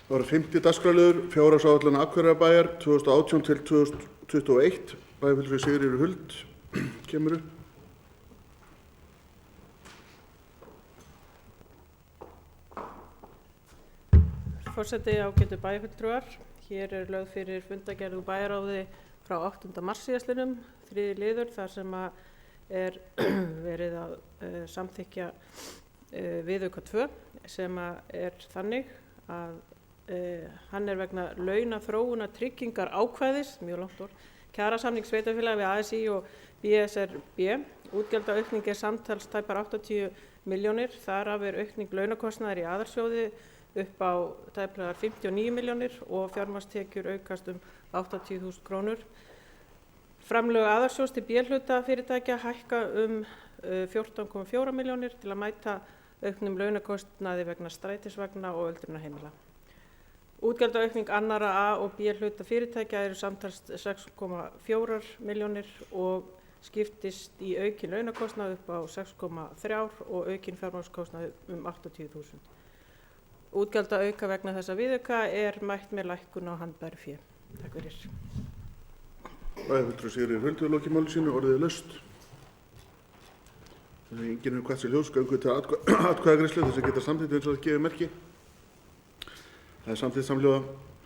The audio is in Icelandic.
Það var 5. dagskrárliður fjárhagsáætlun Akureyrarbæjar 2018 til 2021. Bæjarfulltrúi Sigríður Huld kemur upp. Forseti, ágætu bæjarfulltrúar. Hér lögð fyrir fundargerð úr bæjarráði frá 8. mars síðastliðnum, 3. liður þar sem verið að samþykkja viðauka 2 sem þannig að hann vegna launaþróunar tryggingar ákvæðis, mjög langt orð, kjarasamnings sveitarfélaga við ASÍ og BSRB. Útgjaldaaukning samtals tæpar 80 milljónir, þar af aukning launakostnaðar í aðalsjóði upp á tæplega 59 milljónir og fjármagnstekjur aukast 80.000 krónur. Framlög aðalsjóðs til B-hluta fyrirtækja hækka 14,4 milljónir til að mæta auknum launakostnaði vegna strætisvagna og öldrunarheimila. Útgjaldaaukning annarra A- og B-hluta fyrirtækja samtals 6,4 milljónir og skiptist í aukin launakostnað upp á 6,3 og aukin fjármagnskostnað 80.000. Útgjaldaauka vegna þessa viðauka mætt með lækkun á handbæru fé. Takk fyrir. Bæjarfulltrúi Sigríður Huld við lokið máli sínu, orðið laust. Enginn hvert sér ljós, göngu til atkvæðagreiðslu þess að geta samþykkt eins og það gefur merki. Það samþykkt samhljóða.